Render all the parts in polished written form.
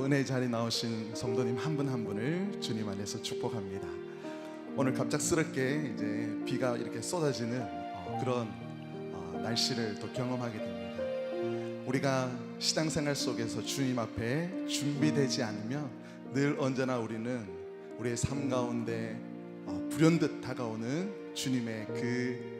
은혜의 자리에 나오신 성도님 한 분 한 분을 주님 안에서 축복합니다. 오늘 갑작스럽게 이제 비가 이렇게 쏟아지는 그런 날씨를 또 경험하게 됩니다. 우리가 신앙생활 속에서 주님 앞에 준비되지 않으면 늘 언제나 우리는 우리의 삶 가운데 불현듯 다가오는 주님의 그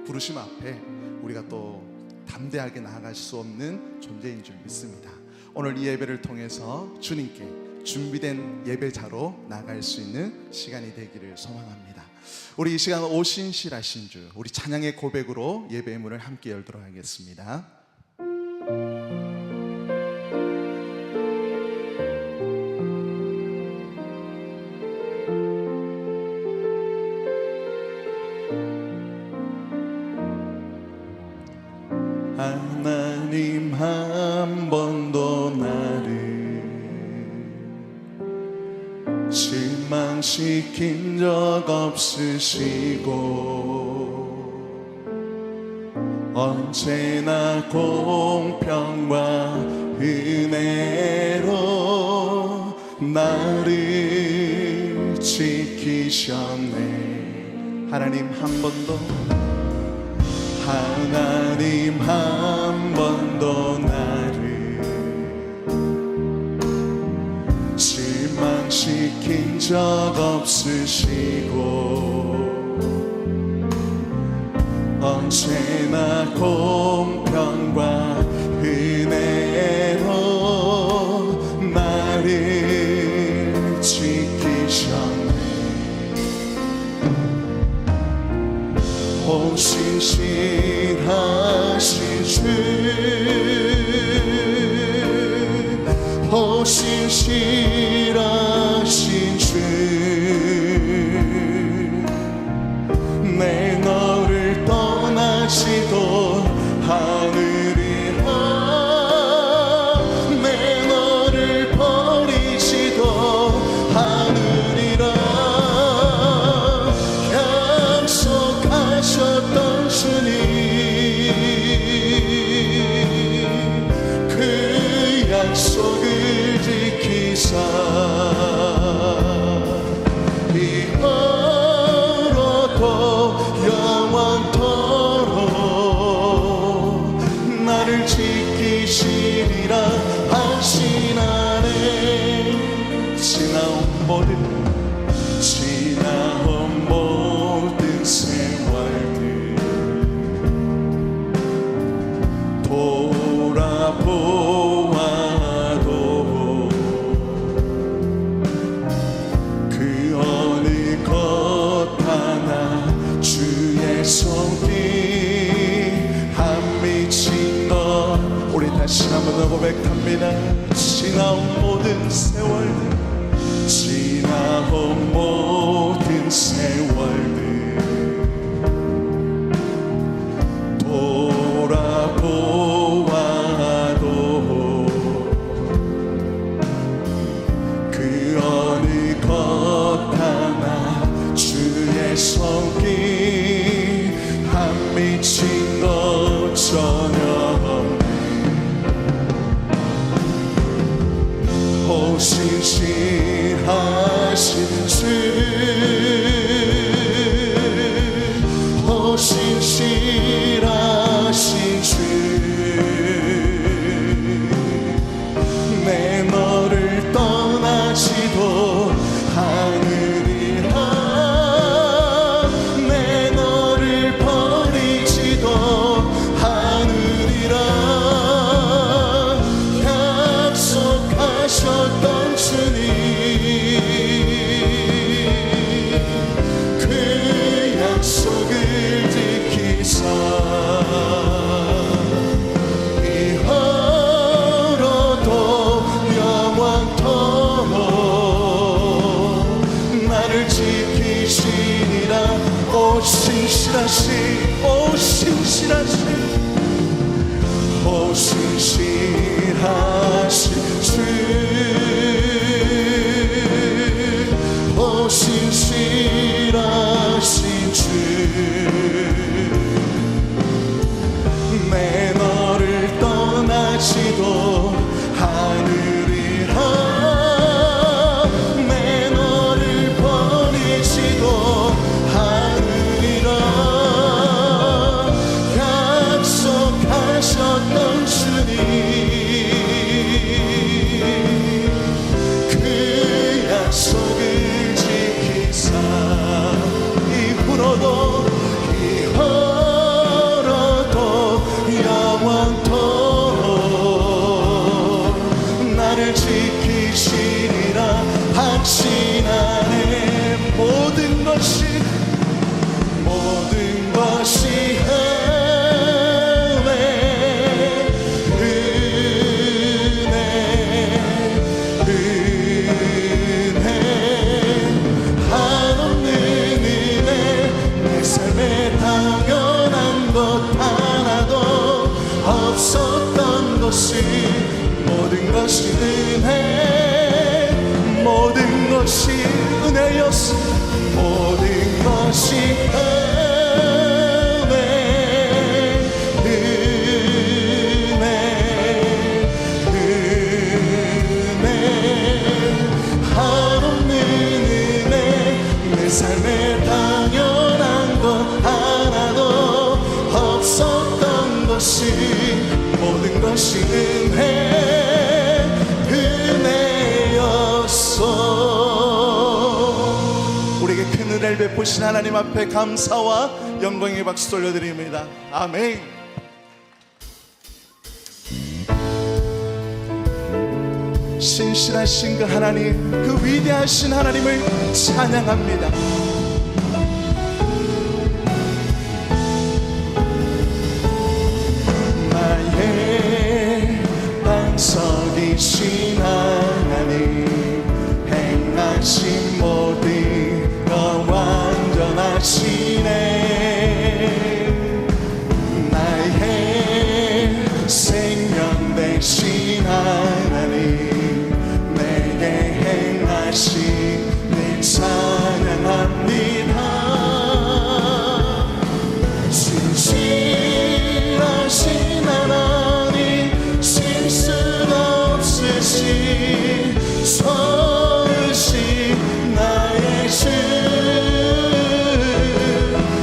부르심 앞에 우리가 또 담대하게 나아갈 수 없는 존재인 줄 믿습니다. 오늘 이 예배를 통해서 주님께 준비된 예배자로 나아갈 수 있는 시간이 되기를 소망합니다. 우리 이 시간 오신실하신 주, 우리 찬양의 고백으로 예배의 문을 함께 열도록 하겠습니다. 하나님 한 번도 나를 실망시킨 적 없으시고 언제나 공평과 은혜로 나를 지키셨네. 하나님 한 번도 나를 실망시킨 적 없으시고 언제나 공평과 은혜로 나를 지키셨네. 신실하신 주, 신실하신 주, 내 너를 떠나지도 않으리라. 내 너를 버리지도 않으리라. 약속하셨던 주님, 그 약속을 지키사 이후로도 영원토록 나를 지키시리라 하시나네. 지나온 모든 세월들 돌아보아도 그 어느 것 하나 주의 손길 안 미친 것. 우리 다시 한 번 더 고백합니다. 지나온 모든 세월들, 지나온 모든 세월들 돌아보아도 그 어느 것 하나 주의 손길 안 미친 것 전혀 없네. 신실하신 주, 신실하신 주, 내 너를 떠나지도 않으리라. 내 너를 버리지도 않으리라. 약속하셨던 주님, 그 약속을 지키사 이후로도 영원토록 나를 지키시리라. 오 신실하신 주, 신실하신 주, 내 너를 떠나지도 않으리라. 지키시리라 확신하네. 모든 것이 없었던 것이 모든 것이 은혜, 모든 것이 은혜였어. 모든 것이 은혜, 은혜, 은혜. 한없는 은혜. 내 삶에 당연한 것 하나도 없었던 것이 모든 것이 은혜, 은혜였어. 우리에게 큰 은혜를 베푸신 하나님 앞에 감사와 영광의 박수 돌려드립니다. 아멘. 신실하신 그 하나님, 그 위대하신 하나님을 찬양합니다. 석이신 하나님, 행하신 모든 것 완전하시네. 나의 생명 되신 하나님, 내게 행하신 일 찬양합니다. 신실하신 하나님, 소으신 나의 주,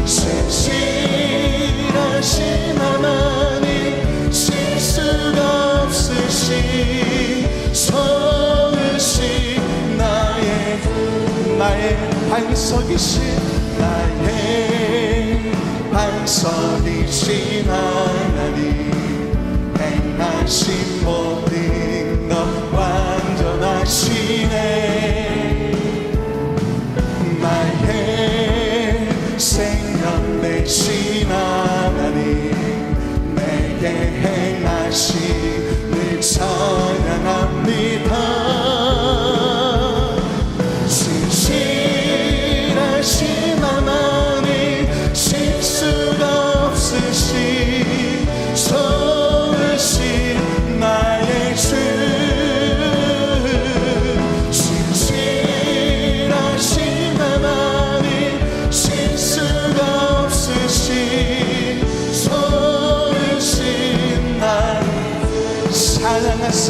신실하신 하나님, 실수가 없으신 소으신 나의 반석이신, 나의 반석이신 하나님, 행하신 모든 것 완전하시네. 나의 생명 되신 하나님, 내게 행하신 일 찬양합니다. 신실하신 하나님, 실수가 없으신 소으신 나의 주, 신실하신 하나님, 실수가 없으신 소으신 나. 찬양하세,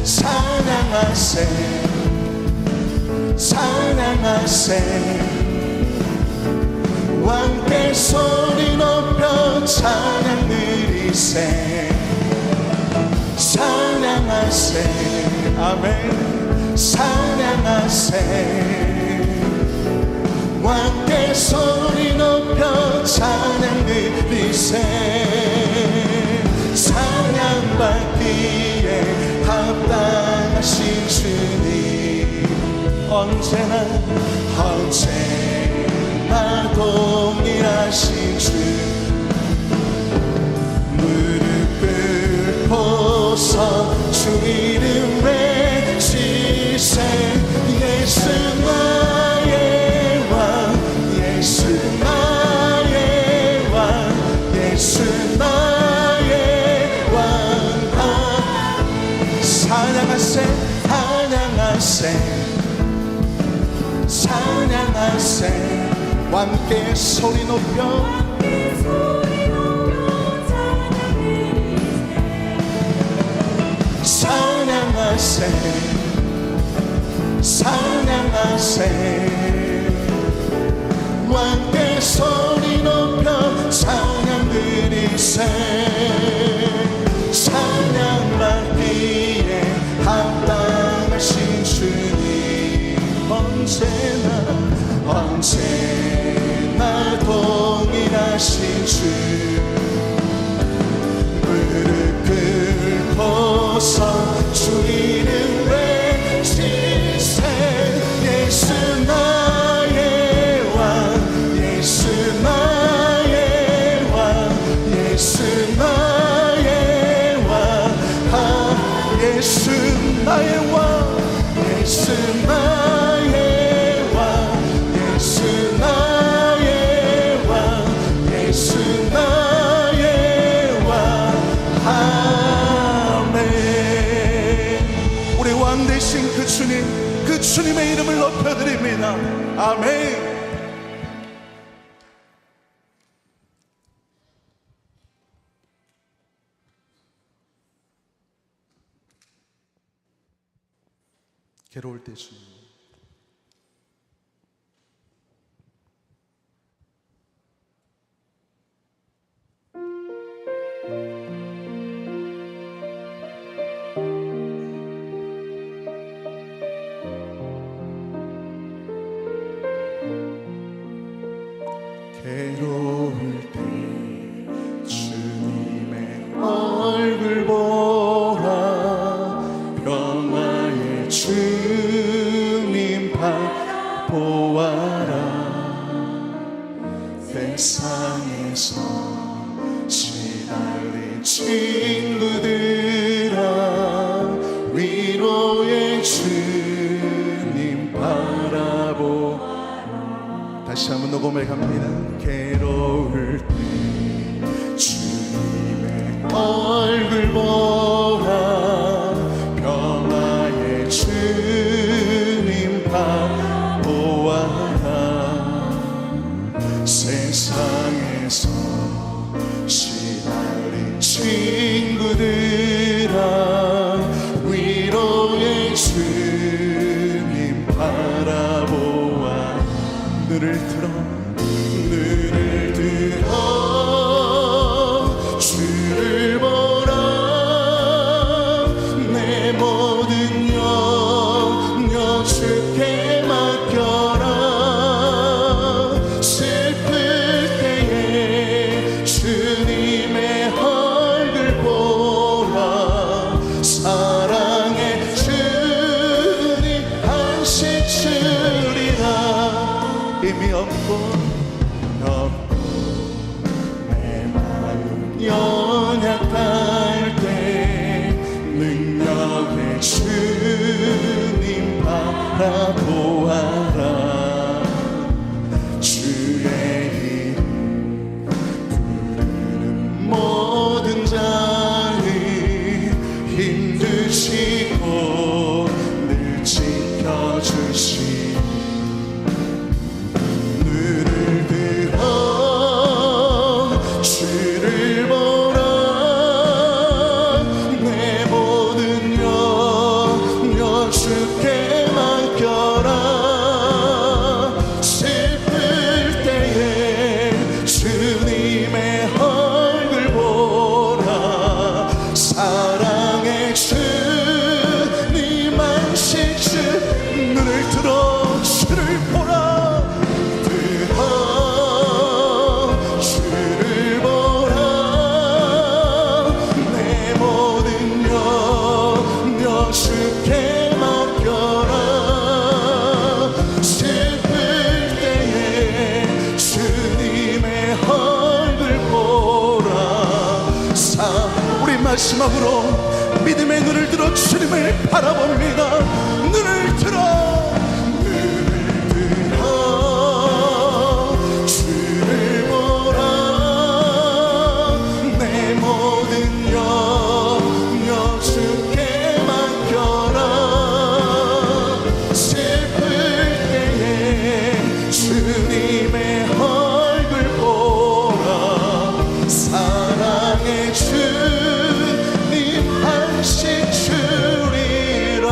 찬양하세, 찬양하세. 함께 소리 높여 찬양 드리세. 찬양하세, 아멘. 찬양하세. 함께 소리 높여 찬양 드리세. 찬양받기에 합당하신 주님, 언제나 동일하신 주, 무릎을 꿇고서 주 이름 외치세. 예수 나의 왕, 예수 나의 왕, 예수 나의 왕. 찬양하세, 찬양하세, 찬양하세. 함께 소리 높여 찬양하세, 찬양하세. 함께 소리 높여 찬양 드리세. 찬양받기에 합당하신 주님, 언제나 동일하신 주, 무릎 꿇고서 주 이름 예수 나의 왕, 예수 나의 왕, 예수 나의 왕, 예수 나의 왕. 아멘. 우리 왕 되신 그 주님, 그 주님의 이름을 높여드립니다. 아멘. 괴로울 때 주님, 괴로울 때 주님의 얼굴 보라, 평화의 주님 바라보아라. 세상에서 시달린 친구들아, 위로의 주님 바라보. 다시 한번 녹음해 갑니다. 괴로울 때 주님의 얼굴 보라, 평화의 주님 바라보아라. 세상에서 시달린 친구들아, 위로의 주님 바라보아. 눈을 들어, 눈을 들어 주를 보라. 내 모든 염려 주께 맡겨라. 슬플 때에 주님의 얼굴 보라. 사랑의 주님 안식 주리라. 힘이 없고 내 마음 연약할 때 능력의 주님 바라보아라. 주의 이름 부르는 모든 자는 힘드시고 늘 지켜주시. 눈을 들어 주를 보라. 내 모든 염려 주께 맡겨라. 슬플 때에 주님의 얼굴 보라. 사랑의 주님 안식 주. 눈을 들어 주를 보라. 주를 보라. 내 모든 염려 주께 맡겨라. 슬플 때에 주님의 얼굴 보라. 우리 마지막으로 믿음의 눈을 들어 주님을 바라봅니다. 눈을 들어, 주를 보라. 내 모든 염려 주께 맡겨라. 슬플 때에 주님의 얼굴 보라. 사랑의 주님 안식 주리라.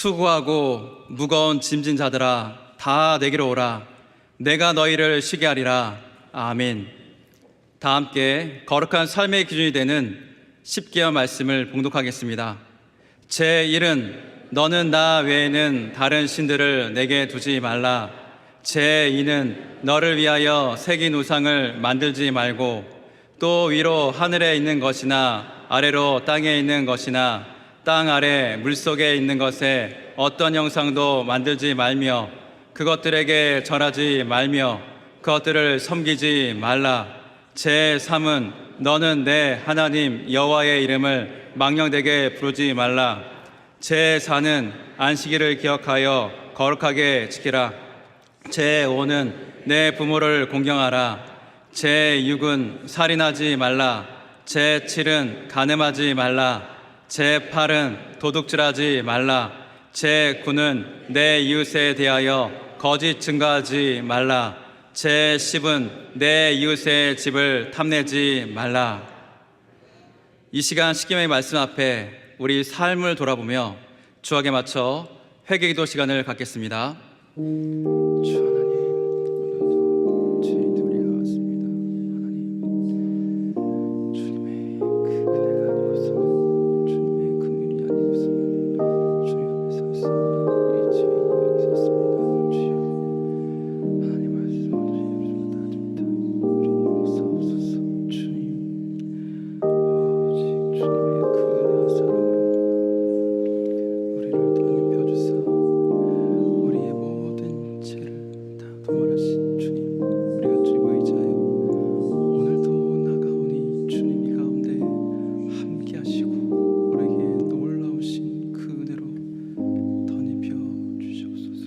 수고하고 무거운 짐진 자들아 다 내게로 오라. 내가 너희를 쉬게 하리라. 아멘. 다 함께 거룩한 삶의 기준이 되는 십계어 말씀을 봉독하겠습니다. 제1은 너는 나 외에는 다른 신들을 내게 두지 말라. 제2는 너를 위하여 새긴 우상을 만들지 말고 또 위로 하늘에 있는 것이나 아래로 땅에 있는 것이나 땅 아래 물속에 있는 것에 어떤 형상도 만들지 말며 그것들에게 절하지 말며 그것들을 섬기지 말라. 제3은 너는 내 하나님 여호와의 이름을 망령되게 부르지 말라. 제4는 안식일을 기억하여 거룩하게 지키라. 제5는 내 부모를 공경하라. 제6은 살인하지 말라. 제7은 간음하지 말라. 제8은 도둑질하지 말라. 제9는 내 이웃에 대하여 거짓 증거하지 말라. 제10은 내 이웃의 집을 탐내지 말라. 이 시간 십계명의 말씀 앞에 우리 삶을 돌아보며 주악에 맞춰 회개기도 시간을 갖겠습니다. 주 하나님, 오늘도 저희들 우리가 왔습니다. 하나님, 주님의 그 은혜가 아니고서 주님의 긍휼이 아니고서는 주님 앞에 섰습니다. 이 죄인 여기 섰습니다. 주여, 하나님 말씀 오늘 주님마다 우리 용서하옵소서. 주님, 오직 주님의 그 은혜와 사랑으로 우리를 덧입혀 주사 우리의 모든 죄를 다 도말하신 주님, 우리가 주님을 의지하여 오늘도 나가오니 주님이 가운데 함께하시고 우리에게 놀라우신 그 은혜로 덧입혀 주시옵소서.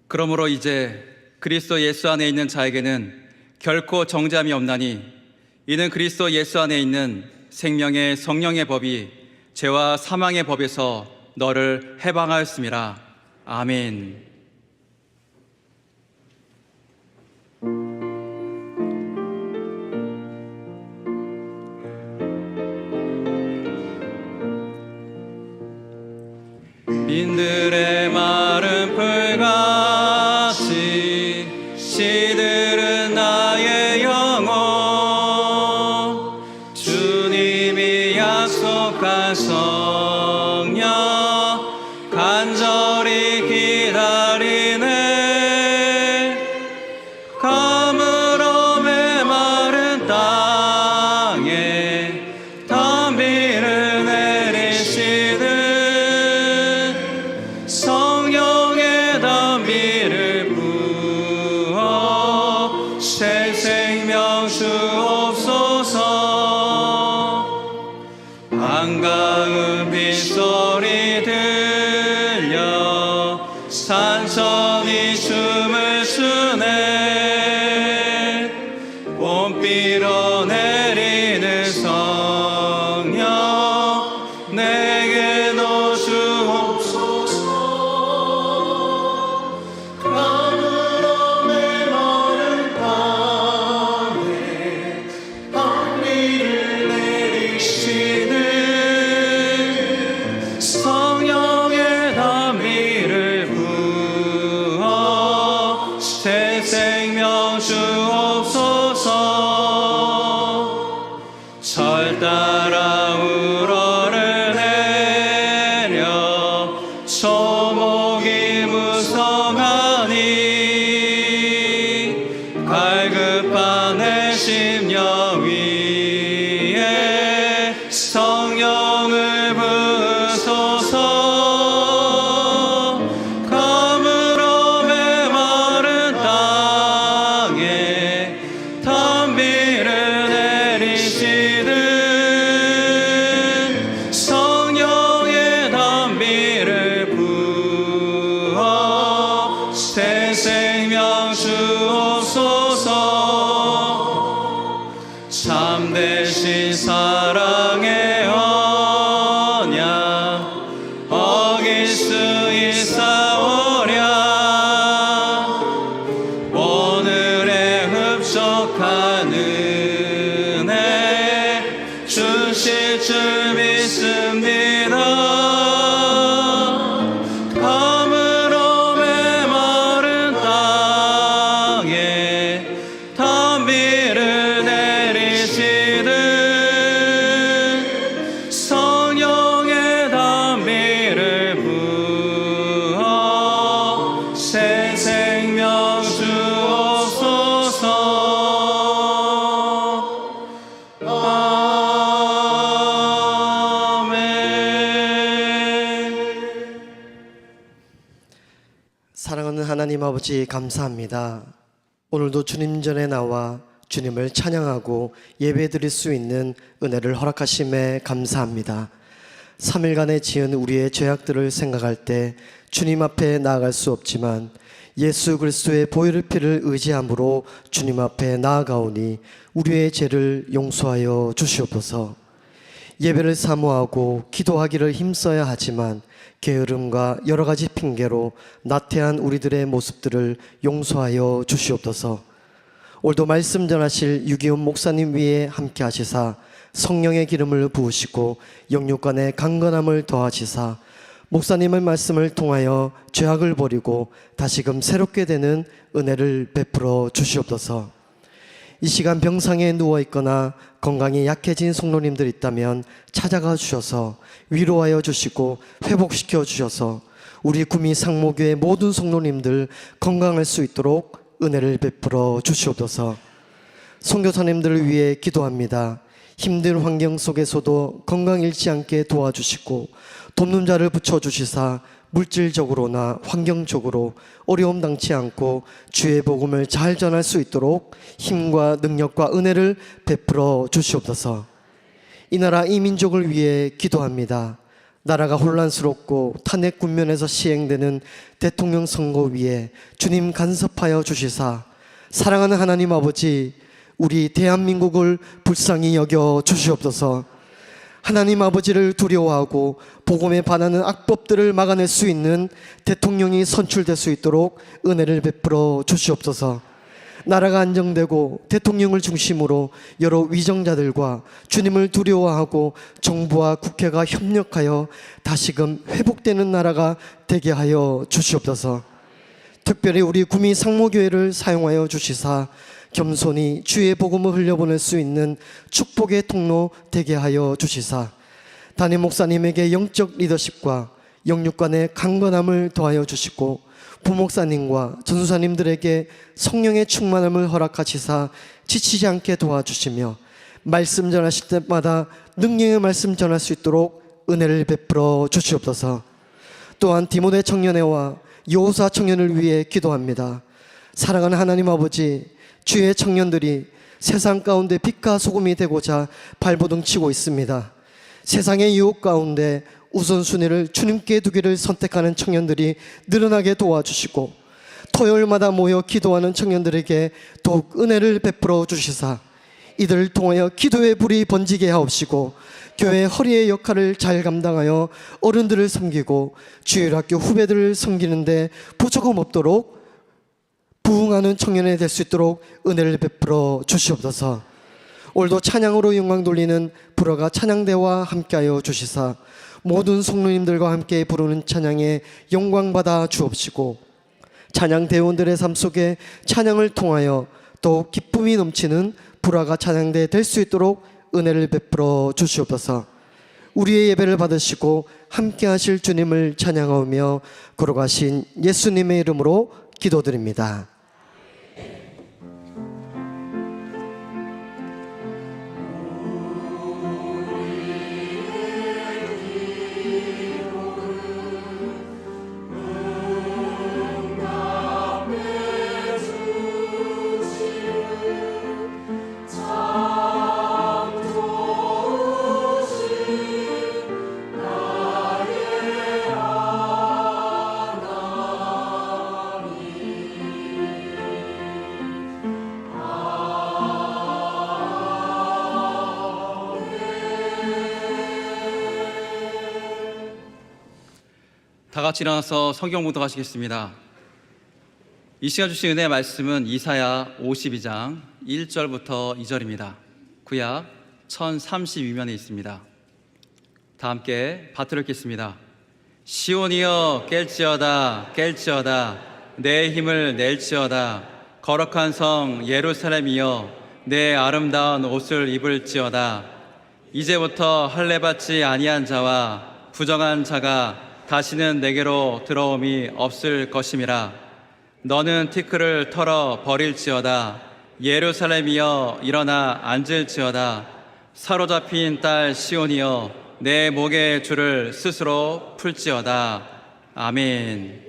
그러므로 이제 그리스도 예수 안에 있는 자에게는 결코 정죄함이 없나니 이는 그리스도 예수 안에 있는 생명의 성령의 법이 죄와 사망의 법에서 너를 해방하였음이라. 아멘. 빈들의 마른 풀같이 시들은 나의 영혼 주님이 약속한 성령 간절히 기다리네. 가물어 메마른 땅에 단비를 내리시는 성령의 단비를 부어 새 생명 주옵소서. 반가운 빗소리 들려 산천이 춤을 추네. 봄비로 내리는 성령 내게도 주옵소서. 가물어 메마른 땅에 단비를 내리시는 성령의 단비를 부어 새 생명 주옵소서. 절 따라 우러를 내려 소목이 무성하니 갈급한 내 심령 위에 성령을 부으소서. 가물어 메마른 땅에 단비를 내리시는 성령의 단비를 부어 사랑하는 하나님 아버지 감사합니다. 오늘도 주님 전에 나와 주님을 찬양하고 예배드릴 수 있는 은혜를 허락하심에 감사합니다. 3일간에 지은 우리의 죄악들을 생각할 때 주님 앞에 나아갈 수 없지만 예수 그리스도의 보혈의 피를 의지함으로 주님 앞에 나아가오니 우리의 죄를 용서하여 주시옵소서. 예배를 사모하고 기도하기를 힘써야 하지만 게으름과 여러 가지 핑계로 나태한 우리들의 모습들을 용서하여 주시옵소서. 오늘도 말씀 전하실 유기훈 목사님 위에 함께 하시사 성령의 기름을 부으시고 영육간의 강건함을 더하시사 목사님의 말씀을 통하여 죄악을 버리고 다시금 새롭게 되는 은혜를 베풀어 주시옵소서. 이 시간 병상에 누워있거나 건강이 약해진 성도님들 있다면 찾아가 주셔서 위로하여 주시고 회복시켜 주셔서 우리 구미 상모교회 모든 성도님들 건강할 수 있도록 은혜를 베풀어 주시옵소서. 선교사님들을 위해 기도합니다. 힘든 환경 속에서도 건강 잃지 않게 도와주시고 돕는 자를 붙여주시사 물질적으로나 환경적으로 어려움 당치 않고 주의 복음을 잘 전할 수 있도록 힘과 능력과 은혜를 베풀어 주시옵소서. 이 나라 이 민족을 위해 기도합니다. 나라가 혼란스럽고 탄핵 국면에서 시행되는 대통령 선거 위에 주님 간섭하여 주시사 사랑하는 하나님 아버지 우리 대한민국을 불쌍히 여겨 주시옵소서. 하나님 아버지를 두려워하고 복음에 반하는 악법들을 막아낼 수 있는 대통령이 선출될 수 있도록 은혜를 베풀어 주시옵소서. 나라가 안정되고 대통령을 중심으로 여러 위정자들과 주님을 두려워하고 정부와 국회가 협력하여 다시금 회복되는 나라가 되게 하여 주시옵소서. 특별히 우리 구미 상모교회를 사용하여 주시사 겸손히 주의 복음을 흘려보낼 수 있는 축복의 통로 되게 하여 주시사 담임 목사님에게 영적 리더십과 영육간의 강건함을 더하여 주시고 부목사님과 전수사님들에게 성령의 충만함을 허락하시사 지치지 않게 도와주시며 말씀 전하실 때마다 능력의 말씀 전할 수 있도록 은혜를 베풀어 주시옵소서. 또한 디모데 청년회와 여호사 청년을 위해 기도합니다. 사랑하는 하나님 아버지 주의 청년들이 세상 가운데 빛과 소금이 되고자 발버둥 치고 있습니다. 세상의 유혹 가운데 우선순위를 주님께 두기를 선택하는 청년들이 늘어나게 도와주시고 토요일마다 모여 기도하는 청년들에게 더욱 은혜를 베풀어 주시사 이들을 통하여 기도의 불이 번지게 하옵시고 교회의 허리의 역할을 잘 감당하여 어른들을 섬기고 주일학교 후배들을 섬기는데 부족함 없도록 부흥하는 청년이 될 수 있도록 은혜를 베풀어 주시옵소서. 오늘도 찬양으로 영광 돌리는 불화가 찬양대와 함께하여 주시사 모든 성도님들과 함께 부르는 찬양에 영광 받아 주옵시고 찬양대원들의 삶 속에 찬양을 통하여 더욱 기쁨이 넘치는 불화가 찬양대 될 수 있도록 은혜를 베풀어 주시옵소서. 우리의 예배를 받으시고 함께 하실 주님을 찬양하며 걸어가신 예수님의 이름으로 기도드립니다. 다 같이 일어나서 성경 봉독하시겠습니다. 이 시간 주신 은혜의 말씀은 이사야 52장 1절부터 2절입니다. 구약 1032면에 있습니다. 다 함께 받들어 읽겠습니다. 시온이여 깰지어다 깰지어다 내 힘을 낼지어다 거룩한 성 예루살렘이여 내 아름다운 옷을 입을지어다 이제부터 할례받지 아니한 자와 부정한 자가 다시는 내게로 들어옴이 없을 것임이라. 너는 티끌을 털어 버릴지어다 예루살렘이여 일어나 앉을지어다 사로잡힌 딸 시온이여 내 목의 줄을 스스로 풀지어다. 아멘.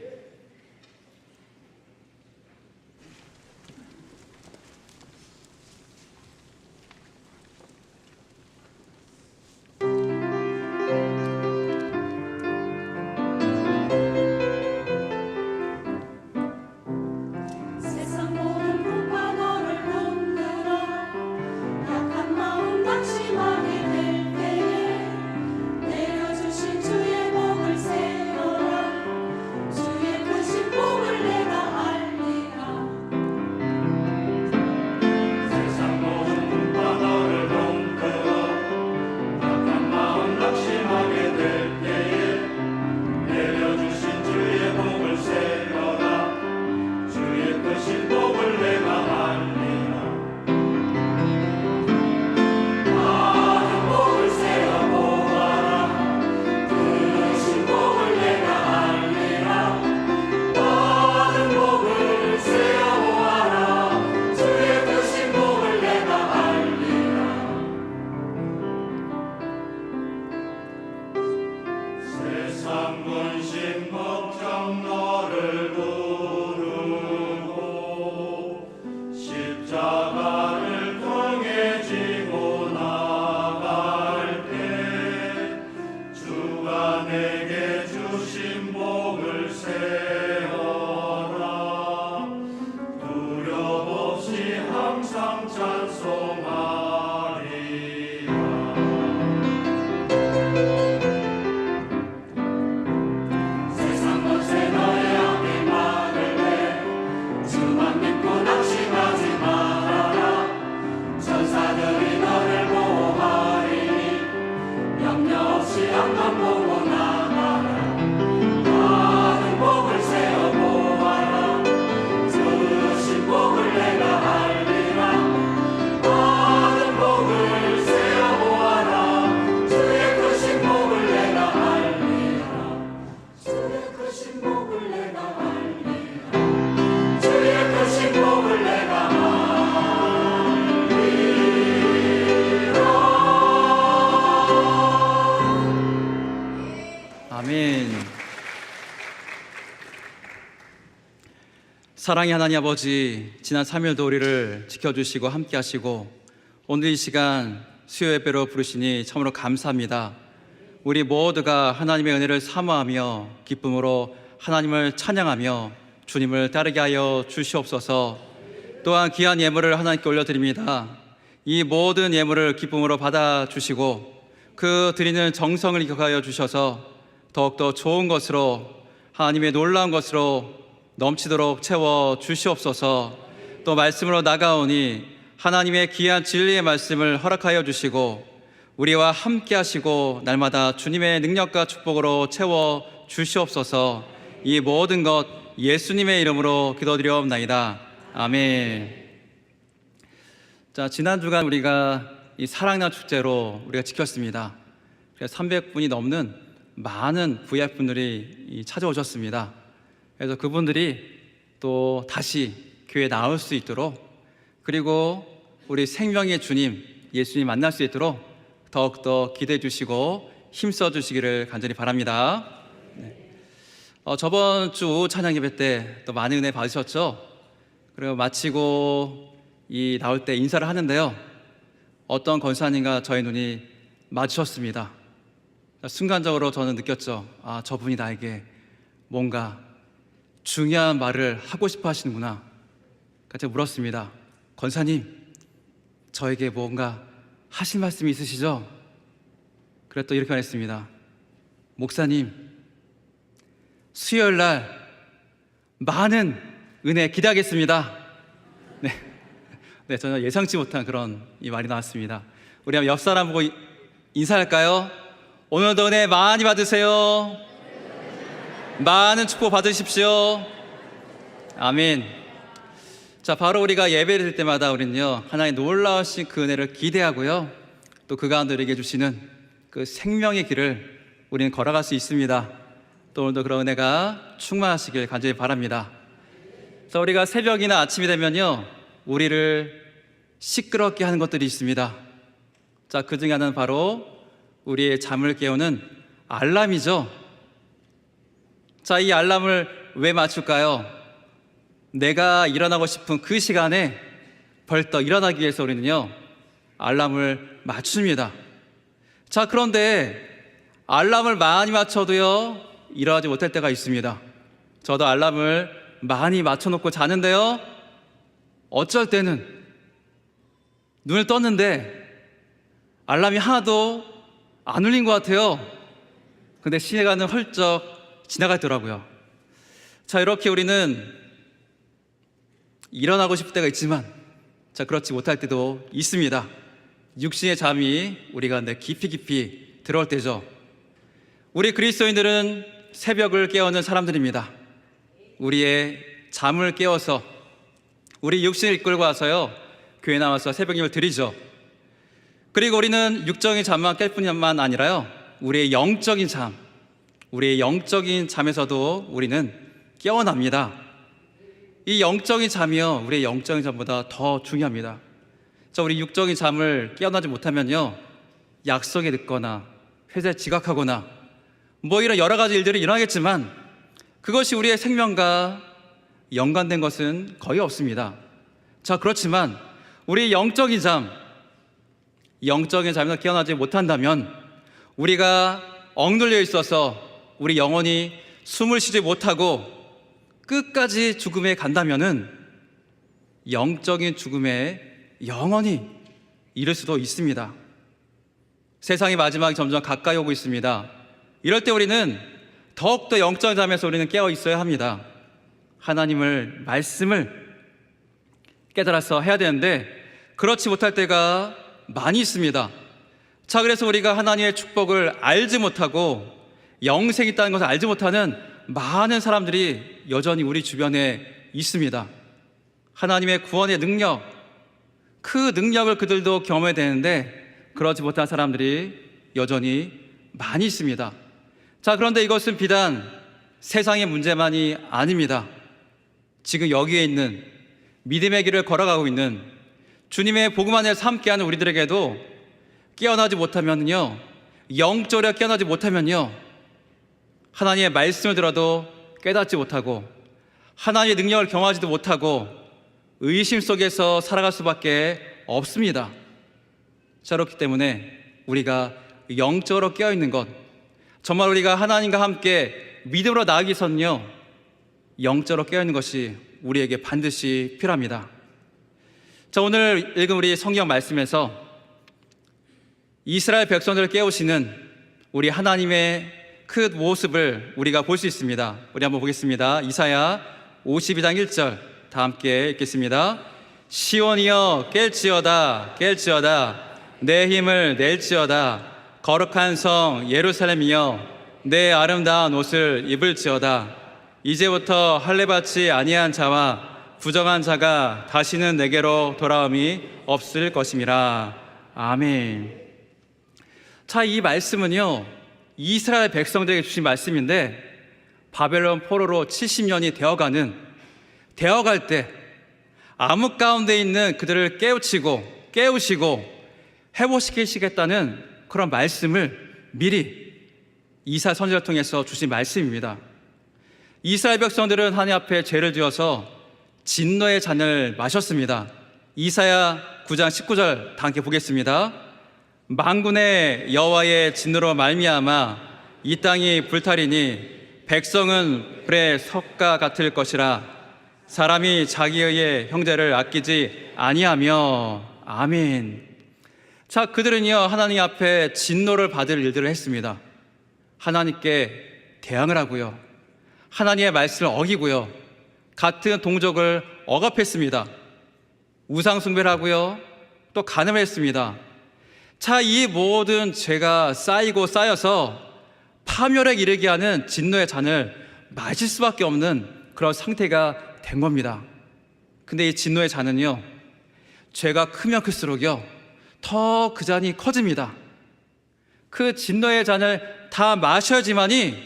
사랑의 하나님 아버지, 지난 3일도 우리를 지켜주시고 함께 하시고 오늘 이 시간 수요 예배로 부르시니 참으로 감사합니다. 우리 모두가 하나님의 은혜를 사모하며 기쁨으로 하나님을 찬양하며 주님을 따르게 하여 주시옵소서. 또한 귀한 예물을 하나님께 올려드립니다. 이 모든 예물을 기쁨으로 받아주시고 그 드리는 정성을 기억하여 주셔서 더욱더 좋은 것으로, 하나님의 놀라운 것으로 넘치도록 채워 주시옵소서. 또 말씀으로 나가오니 하나님의 귀한 진리의 말씀을 허락하여 주시고 우리와 함께 하시고 날마다 주님의 능력과 축복으로 채워 주시옵소서. 이 모든 것 예수님의 이름으로 기도드리옵나이다. 아멘. 자, 지난 주간 우리가 이 사랑날 축제로 우리가 지켰습니다. 그래서 300분이 넘는 많은 VIP분들이 찾아오셨습니다. 그래서 그분들이 또 다시 교회에 나올 수 있도록, 그리고 우리 생명의 주님 예수님 만날 수 있도록 더욱더 기대해 주시고 힘써 주시기를 간절히 바랍니다. 저번 주 찬양 예배 때 또 많은 은혜 받으셨죠? 그리고 마치고 나올 때 인사를 하는데요, 어떤 권사님과 저의 눈이 마주쳤습니다. 순간적으로 저는 느꼈죠. 아, 저분이 나에게 뭔가 중요한 말을 하고 싶어 하시는구나. 제가 물었습니다. 권사님, 저에게 뭔가 하실 말씀이 있으시죠? 그랬더니 이렇게 말했습니다. 목사님, 수요일 날 많은 은혜 기대하겠습니다. 네, 전혀 예상치 못한 그런 이 말이 나왔습니다. 우리 한번 옆 사람 보고 인사할까요? 오늘도 은혜 많이 받으세요. 많은 축복 받으십시오. 아멘. 자, 바로 우리가 예배를 드릴 때마다 우리는요, 하나님의 놀라우신 그 은혜를 기대하고요, 또 그 가운데 우리에게 주시는 그 생명의 길을 우리는 걸어갈 수 있습니다. 또 오늘도 그런 은혜가 충만하시길 간절히 바랍니다. 자, 우리가 새벽이나 아침이 되면요, 우리를 시끄럽게 하는 것들이 있습니다. 자, 그 중에 하나는 바로 우리의 잠을 깨우는 알람이죠. 자, 이 알람을 왜 맞출까요? 내가 일어나고 싶은 그 시간에 벌떡 일어나기 위해서 우리는요, 알람을 맞춥니다. 자, 그런데 알람을 많이 맞춰도요, 일어나지 못할 때가 있습니다. 저도 알람을 많이 맞춰놓고 자는데요, 어쩔 때는 눈을 떴는데 알람이 하나도 안 울린 것 같아요. 근데 시간은 훌쩍 지나가더라고요. 자, 이렇게 우리는 일어나고 싶을 때가 있지만, 자, 그렇지 못할 때도 있습니다. 육신의 잠이 우리가 깊이 들어올 때죠. 우리 그리스도인들은 새벽을 깨우는 사람들입니다. 우리의 잠을 깨워서 우리 육신을 이끌고 와서요, 교회 나와서 새벽 예배를 드리죠. 그리고 우리는 육적인 잠만 깰 뿐만 아니라요, 우리의 영적인 잠에서도 우리는 깨어납니다. 이 영적인 잠이요, 우리의 영적인 잠보다 더 중요합니다. 자, 우리 육적인 잠을 깨어나지 못하면요, 약속에 늦거나 회사에 지각하거나 뭐 이런 여러 가지 일들이 일어나겠지만 그것이 우리의 생명과 연관된 것은 거의 없습니다. 자, 그렇지만 우리 영적인 잠에서 깨어나지 못한다면 우리가 억눌려 있어서 우리 영혼이 숨을 쉬지 못하고 끝까지 죽음에 간다면은 영적인 죽음에 영원히 이를 수도 있습니다. 세상의 마지막이 점점 가까이 오고 있습니다. 이럴 때 우리는 더욱더 영적인 잠에서 우리는 깨어 있어야 합니다. 하나님을 말씀을 깨달아서 해야 되는데 그렇지 못할 때가 많이 있습니다. 자, 그래서 우리가 하나님의 축복을 알지 못하고 영생이 있다는 것을 알지 못하는 많은 사람들이 여전히 우리 주변에 있습니다. 하나님의 구원의 능력, 그 능력을 그들도 경험해야 되는데 그러지 못한 사람들이 여전히 많이 있습니다. 자, 그런데 이것은 비단 세상의 문제만이 아닙니다. 지금 여기에 있는 믿음의 길을 걸어가고 있는 주님의 복음 안에서 함께하는 우리들에게도 깨어나지 못하면요, 영적으로 깨어나지 못하면요, 하나님의 말씀을 들어도 깨닫지 못하고 하나님의 능력을 경험하지도 못하고 의심 속에서 살아갈 수밖에 없습니다. 자, 그렇기 때문에 우리가 영적으로 깨어있는 것, 정말 우리가 하나님과 함께 믿음으로 나아가기 위해서는요, 영적으로 깨어있는 것이 우리에게 반드시 필요합니다. 자, 오늘 읽은 우리 성경 말씀에서 이스라엘 백성들을 깨우시는 우리 하나님의 그 모습을 우리가 볼 수 있습니다. 우리 한번 보겠습니다. 이사야 52장 1절 다 함께 읽겠습니다. 시온이여 깰지어다 깰지어다 내 힘을 낼지어다 거룩한 성 예루살렘이여 내 아름다운 옷을 입을지어다 이제부터 할례받지 아니한 자와 부정한 자가 다시는 내게로 돌아옴이 없을 것임이라. 아멘. 자, 이 말씀은요, 이스라엘 백성들에게 주신 말씀인데, 바벨론 포로로 70년이 되어갈 때 암흑 가운데 있는 그들을 깨우시고 회복시키시겠다는 그런 말씀을 미리 이사야 선지자를 통해서 주신 말씀입니다. 이스라엘 백성들은 하나님 앞에 죄를 지어서 진노의 잔을 마셨습니다. 이사야 9장 19절 다 함께 보겠습니다. 만군의 여호와의 진노로 말미암아 이 땅이 불타리니 백성은 불의 석과 같을 것이라 사람이 자기의 형제를 아끼지 아니하며. 아멘. 자, 그들은요 하나님 앞에 진노를 받을 일들을 했습니다. 하나님께 대항을 하고요, 하나님의 말씀을 어기고요, 같은 동족을 억압했습니다. 우상 숭배를 하고요, 또 간음을 했습니다. 자, 이 모든 죄가 쌓여서 파멸에 이르게 하는 진노의 잔을 마실 수밖에 없는 그런 상태가 된 겁니다. 근데 이 진노의 잔은요, 죄가 크면 클수록요 더 그 잔이 커집니다. 그 진노의 잔을 다 마셔야지만이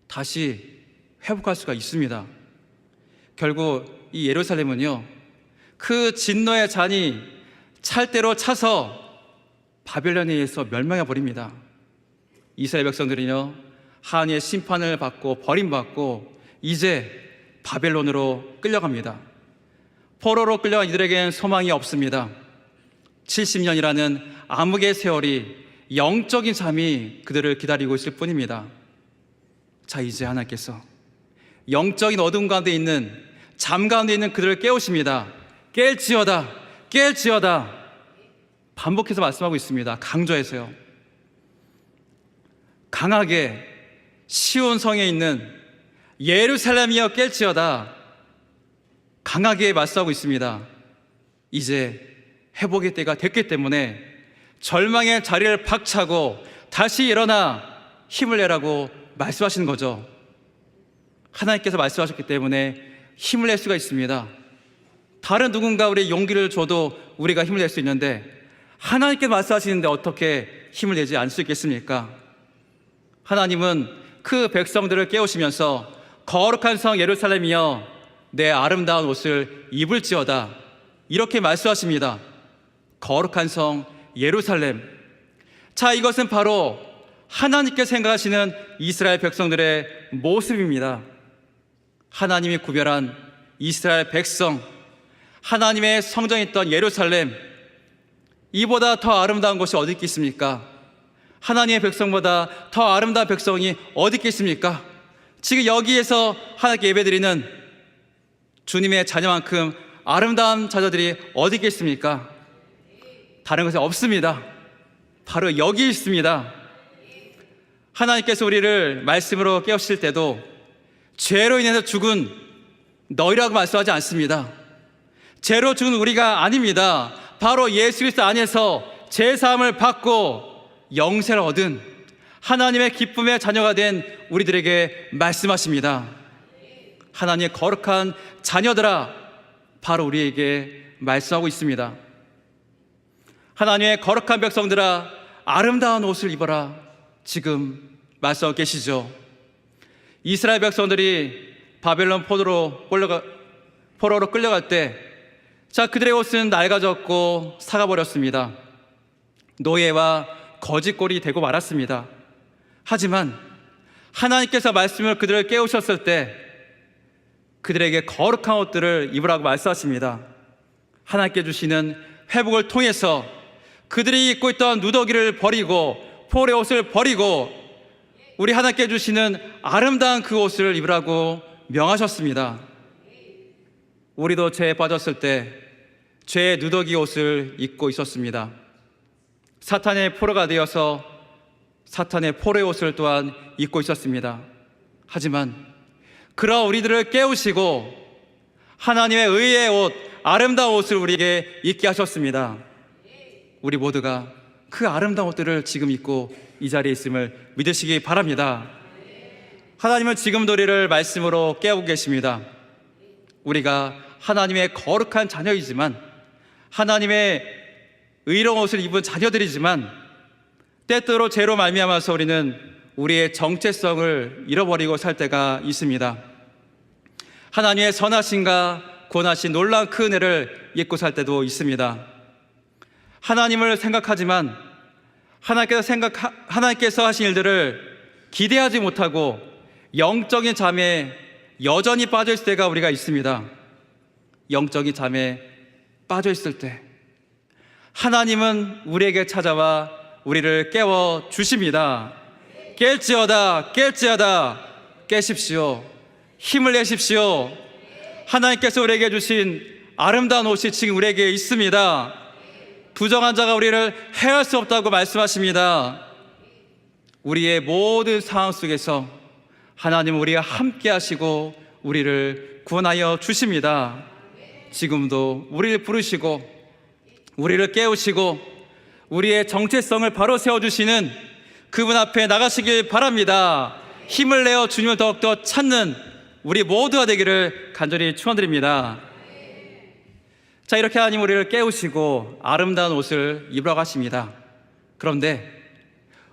다시 회복할 수가 있습니다. 결국 이 예루살렘은요, 그 진노의 잔이 찰 대로 차서 바벨론에 의해서 멸망해 버립니다. 이스라엘 백성들은요 하나님의 심판을 받고 버림받고 이제 바벨론으로 끌려갑니다. 포로로 끌려간 이들에겐 소망이 없습니다. 70년이라는 암흑의 세월이, 영적인 잠이 그들을 기다리고 있을 뿐입니다. 자, 이제 하나님께서 영적인 어둠 가운데 있는, 잠 가운데 있는 그들을 깨우십니다. 깰지어다 반복해서 말씀하고 있습니다. 강조해서요, 강하게 시온 성에 있는 예루살렘이여 깰지어다 강하게 말씀하고 있습니다. 이제 회복의 때가 됐기 때문에 절망의 자리를 박차고 다시 일어나 힘을 내라고 말씀하시는 거죠. 하나님께서 말씀하셨기 때문에 힘을 낼 수가 있습니다. 다른 누군가 우리 용기를 줘도 우리가 힘을 낼 수 있는데 하나님께서 말씀하시는데 어떻게 힘을 내지 않을 수 있겠습니까? 하나님은 그 백성들을 깨우시면서 거룩한 성 예루살렘이여 내 아름다운 옷을 입을지어다 이렇게 말씀하십니다. 거룩한 성 예루살렘. 자, 이것은 바로 하나님께 생각하시는 이스라엘 백성들의 모습입니다. 하나님이 구별한 이스라엘 백성, 하나님의 성전이 있던 예루살렘, 이보다 더 아름다운 곳이 어디 있겠습니까? 하나님의 백성보다 더 아름다운 백성이 어디 있겠습니까? 지금 여기에서 하나님께 예배드리는 주님의 자녀만큼 아름다운 자녀들이 어디 있겠습니까? 다른 곳에 없습니다. 바로 여기 있습니다. 하나님께서 우리를 말씀으로 깨우실 때도 죄로 인해서 죽은 너희라고 말씀하지 않습니다. 죄로 죽은 우리가 아닙니다. 바로 예수 그리스도 안에서 죄사함을 받고 영생을 얻은 하나님의 기쁨의 자녀가 된 우리들에게 말씀하십니다. 하나님의 거룩한 자녀들아, 바로 우리에게 말씀하고 있습니다. 하나님의 거룩한 백성들아, 아름다운 옷을 입어라. 지금 말씀하고 계시죠. 이스라엘 백성들이 바벨론 포로로 끌려갈 때, 자, 그들의 옷은 낡아졌고 삭아버렸습니다. 노예와 거짓골이 되고 말았습니다. 하지만 하나님께서 말씀을 그들을 깨우셨을 때 그들에게 거룩한 옷들을 입으라고 말씀하십니다. 하나님께 주시는 회복을 통해서 그들이 입고 있던 누더기를 버리고 폴의 옷을 버리고 우리 하나님께 주시는 아름다운 그 옷을 입으라고 명하셨습니다. 우리도 죄에 빠졌을 때 죄의 누더기 옷을 입고 있었습니다. 사탄의 포로가 되어서 사탄의 포로의 옷을 또한 입고 있었습니다. 하지만 그러한 우리들을 깨우시고 하나님의 의의 옷, 아름다운 옷을 우리에게 입게 하셨습니다. 우리 모두가 그 아름다운 옷들을 지금 입고 이 자리에 있음을 믿으시기 바랍니다. 하나님은 지금도 우리를 말씀으로 깨우고 계십니다. 우리가 하나님의 거룩한 자녀이지만, 하나님의 의로운 옷을 입은 자녀들이지만, 때때로 죄로 말미암아서 우리는 우리의 정체성을 잃어버리고 살 때가 있습니다. 하나님의 선하심과 권하신 놀라운 그 은혜를 잊고 살 때도 있습니다. 하나님을 생각하지만 하나님께서 하신 일들을 기대하지 못하고 영적인 잠에 여전히 빠져 있을 때가 우리가 있습니다. 영적인 잠에 빠져 있을 때 하나님은 우리에게 찾아와 우리를 깨워 주십니다. 깰지어다, 깰지어다, 깨십시오. 힘을 내십시오. 하나님께서 우리에게 주신 아름다운 옷이 지금 우리에게 있습니다. 부정한 자가 우리를 해할 수 없다고 말씀하십니다. 우리의 모든 상황 속에서 하나님은 우리와 함께 하시고 우리를 구원하여 주십니다. 지금도 우리를 부르시고 우리를 깨우시고 우리의 정체성을 바로 세워주시는 그분 앞에 나가시길 바랍니다. 힘을 내어 주님을 더욱더 찾는 우리 모두가 되기를 간절히 축원드립니다. 자, 이렇게 하나님 우리를 깨우시고 아름다운 옷을 입으라고 하십니다. 그런데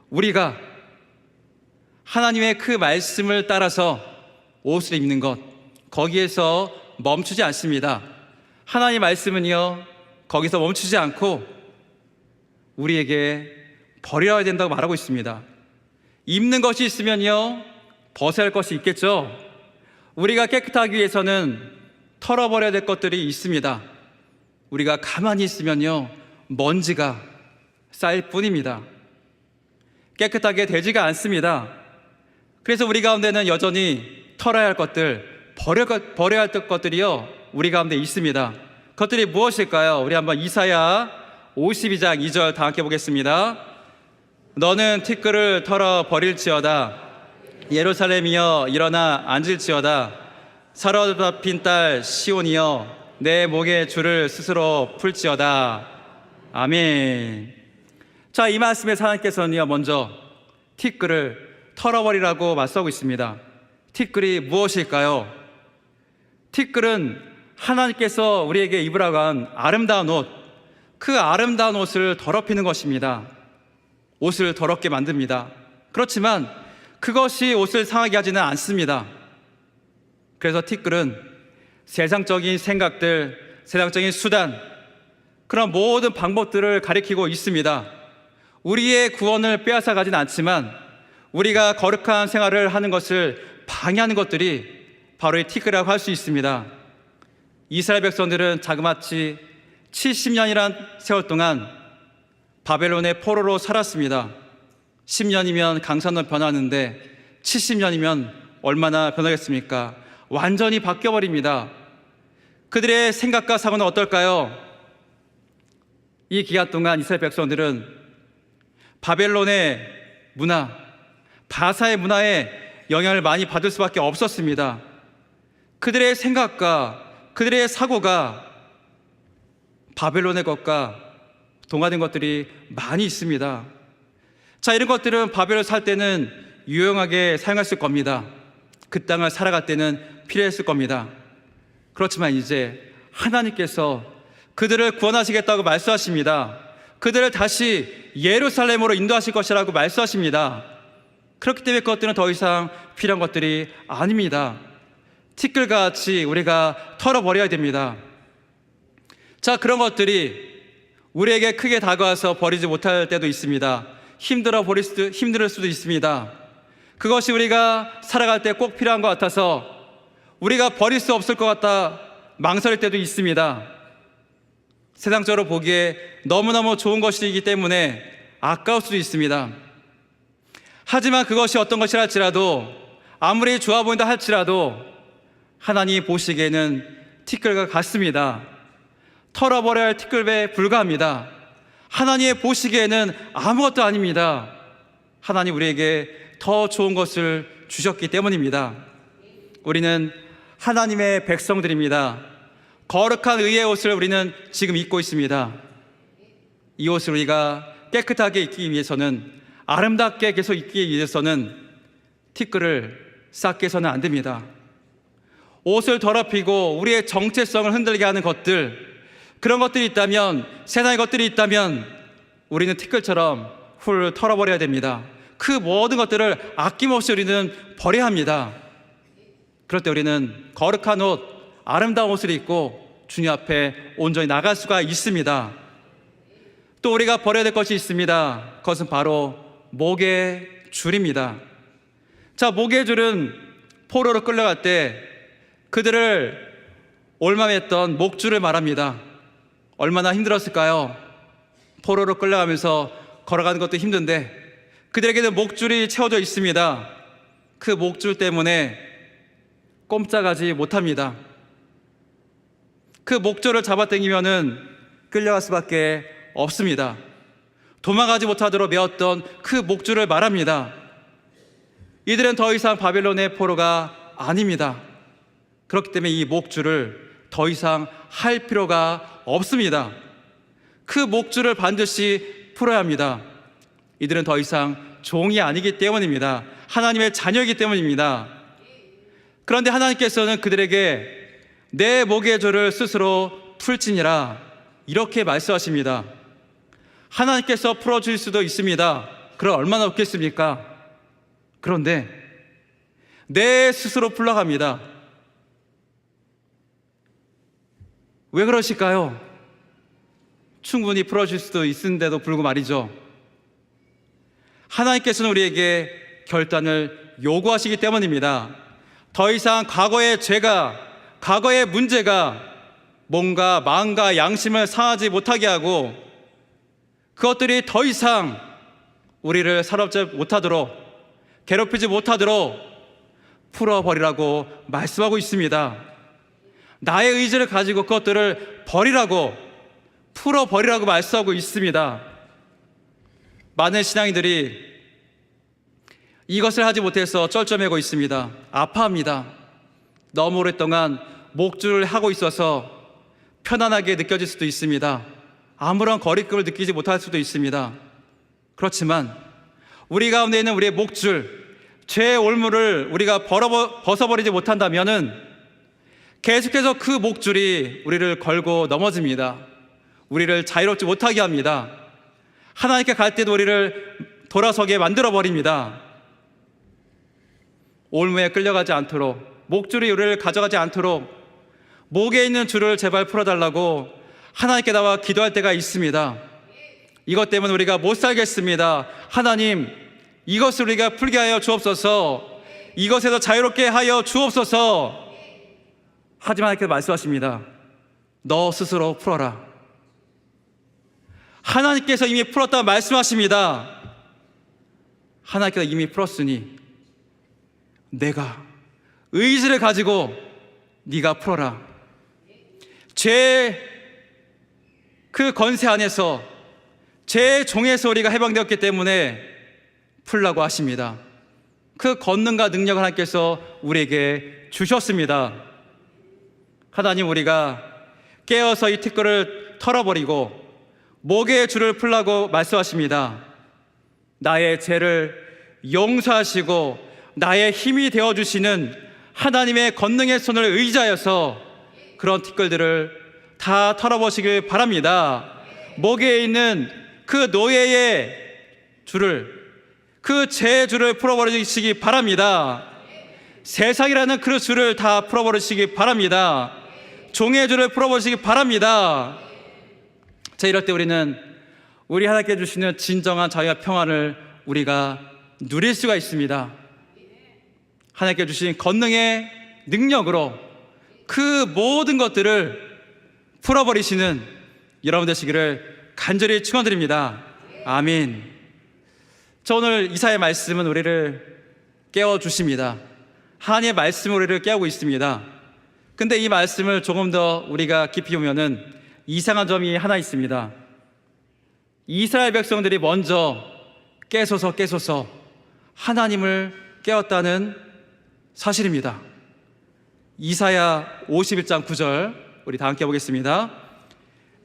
우리가 하나님의 그 말씀을 따라서 옷을 입는 것, 거기에서 멈추지 않습니다. 하나님의 말씀은요, 거기서 멈추지 않고 우리에게 버려야 된다고 말하고 있습니다. 입는 것이 있으면요, 벗어야 할 것이 있겠죠. 우리가 깨끗하기 위해서는 털어버려야 될 것들이 있습니다. 우리가 가만히 있으면요, 먼지가 쌓일 뿐입니다. 깨끗하게 되지가 않습니다. 그래서 우리 가운데는 여전히 털어야 할 것들, 버려야 할 것들이요, 우리 가운데 있습니다. 그것들이 무엇일까요? 우리 한번 이사야 52장 2절 다 함께 보겠습니다. 너는 티끌을 털어 버릴지어다. 예루살렘이여 일어나 앉을지어다. 사로잡힌 딸 시온이여 내 목의 줄을 스스로 풀지어다. 아멘. 자, 이 말씀에서 하나님께서는요, 먼저 티끌을 털어버리라고 맞서고 있습니다. 티끌이 무엇일까요? 티끌은 하나님께서 우리에게 입으라고 한 아름다운 옷, 그 아름다운 옷을 더럽히는 것입니다. 옷을 더럽게 만듭니다. 그렇지만 그것이 옷을 상하게 하지는 않습니다. 그래서 티끌은 세상적인 생각들, 세상적인 수단, 그런 모든 방법들을 가리키고 있습니다. 우리의 구원을 빼앗아 가진 않지만 우리가 거룩한 생활을 하는 것을 방해하는 것들이 바로 이 티끌이라고 할 수 있습니다. 이스라엘 백성들은 자그마치 70년이란 세월 동안 바벨론의 포로로 살았습니다. 10년이면 강산으로 변하는데 70년이면 얼마나 변하겠습니까? 완전히 바뀌어버립니다. 그들의 생각과 사고는 어떨까요? 이 기간 동안 이스라엘 백성들은 바벨론의 문화, 바사의 문화에 영향을 많이 받을 수밖에 없었습니다. 그들의 생각과 그들의 사고가 바벨론의 것과 동화된 것들이 많이 있습니다. 자, 이런 것들은 바벨론 살 때는 유용하게 사용했을 겁니다. 그 땅을 살아갈 때는 필요했을 겁니다. 그렇지만 이제 하나님께서 그들을 구원하시겠다고 말씀하십니다. 그들을 다시 예루살렘으로 인도하실 것이라고 말씀하십니다. 그렇기 때문에 그것들은 더 이상 필요한 것들이 아닙니다. 티끌같이 우리가 털어버려야 됩니다. 자, 그런 것들이 우리에게 크게 다가와서 버리지 못할 때도 있습니다. 힘들 수도 있습니다. 그것이 우리가 살아갈 때 꼭 필요한 것 같아서 우리가 버릴 수 없을 것 같다 망설일 때도 있습니다. 세상적으로 보기에 너무너무 좋은 것이기 때문에 아까울 수도 있습니다. 하지만 그것이 어떤 것이라 할지라도, 아무리 좋아 보인다 할지라도 하나님이 보시기에는 티끌과 같습니다. 털어버려야 할 티끌에 불과합니다. 하나님이 보시기에는 아무것도 아닙니다. 하나님 우리에게 더 좋은 것을 주셨기 때문입니다. 우리는 하나님의 백성들입니다. 거룩한 의의 옷을 우리는 지금 입고 있습니다. 이 옷을 우리가 깨끗하게 입기 위해서는, 아름답게 계속 입기 위해서는 티끌을 쌓게 해서는 안 됩니다. 옷을 더럽히고 우리의 정체성을 흔들게 하는 것들, 그런 것들이 있다면, 세상의 것들이 있다면 우리는 티끌처럼 훌 털어버려야 됩니다. 그 모든 것들을 아낌없이 우리는 버려야 합니다. 그럴 때 우리는 거룩한 옷, 아름다운 옷을 입고 주님 앞에 온전히 나갈 수가 있습니다. 또 우리가 버려야 될 것이 있습니다. 그것은 바로 목의 줄입니다. 자, 목의 줄은 포로로 끌려갈 때 그들을 올마맸던 목줄을 말합니다. 얼마나 힘들었을까요? 포로로 끌려가면서 걸어가는 것도 힘든데 그들에게는 목줄이 채워져 있습니다. 그 목줄 때문에 꼼짝하지 못합니다. 그 목줄을 잡아당기면은 끌려갈 수밖에 없습니다. 도망가지 못하도록 메었던 그 목줄을 말합니다. 이들은 더 이상 바벨론의 포로가 아닙니다. 그렇기 때문에 이 목줄을 더 이상 할 필요가 없습니다. 그 목줄을 반드시 풀어야 합니다. 이들은 더 이상 종이 아니기 때문입니다. 하나님의 자녀이기 때문입니다. 그런데 하나님께서는 그들에게 내 목의 줄을 스스로 풀지니라 이렇게 말씀하십니다. 하나님께서 풀어줄 수도 있습니다. 그럼 얼마나 없겠습니까? 그런데 내 스스로 풀러갑니다. 왜 그러실까요? 충분히 풀어줄 수도 있는데도 불구하고 말이죠. 하나님께서는 우리에게 결단을 요구하시기 때문입니다. 더 이상 과거의 죄가, 과거의 문제가 몸과 마음과 양심을 상하지 못하게 하고 그것들이 더 이상 우리를 사롭지 못하도록, 괴롭히지 못하도록 풀어버리라고 말씀하고 있습니다. 나의 의지를 가지고 그것들을 버리라고, 풀어버리라고 말씀하고 있습니다. 많은 신앙인들이 이것을 하지 못해서 쩔쩔매고 있습니다. 아파합니다. 너무 오랫동안 목줄을 하고 있어서 편안하게 느껴질 수도 있습니다. 아무런 거리낌을 느끼지 못할 수도 있습니다. 그렇지만 우리 가운데 있는 우리의 목줄, 죄의 올무를 우리가 벗어버리지 못한다면은 계속해서 그 목줄이 우리를 걸고 넘어집니다. 우리를 자유롭지 못하게 합니다. 하나님께 갈 때도 우리를 돌아서게 만들어버립니다. 올무에 끌려가지 않도록, 목줄이 우리를 가져가지 않도록 목에 있는 줄을 제발 풀어달라고 하나님께 나와 기도할 때가 있습니다. 이것 때문에 우리가 못 살겠습니다. 하나님, 이것을 우리가 풀게 하여 주옵소서. 이것에서 자유롭게 하여 주옵소서. 하지만 하나님께서 말씀하십니다. 너 스스로 풀어라. 하나님께서 이미 풀었다 말씀하십니다. 하나님께서 이미 풀었으니 내가 의지를 가지고 네가 풀어라. 죄의 그 권세 안에서, 죄의 종에서 우리가 해방되었기 때문에 풀라고 하십니다. 그 권능과 능력을 하나님께서 우리에게 주셨습니다. 하나님, 우리가 깨어서 이 티끌을 털어버리고 목의 줄을 풀라고 말씀하십니다. 나의 죄를 용서하시고 나의 힘이 되어주시는 하나님의 권능의 손을 의지하여서 그런 티끌들을 다 털어버리시길 바랍니다. 목에 있는 그 노예의 줄을, 그 죄의 줄을 풀어버리시기 바랍니다. 세상이라는 그 줄을 다 풀어버리시기 바랍니다. 종의 줄을 풀어버리시기 바랍니다. 자, 이럴 때 우리는 우리 하나님께 주시는 진정한 자유와 평안을 우리가 누릴 수가 있습니다. 하나님께 주신 권능의 능력으로 그 모든 것들을 풀어버리시는 여러분 되시기를 간절히 축원드립니다. 아멘. 저 오늘 이사의 말씀은 우리를 깨워주십니다. 하나님의 말씀은 우리를 깨우고 있습니다. 근데 이 말씀을 조금 더 우리가 깊이 보면은 이상한 점이 하나 있습니다. 이스라엘 백성들이 먼저 깨소서 하나님을 깨웠다는 사실입니다. 이사야 51장 9절 우리 다 함께 보겠습니다.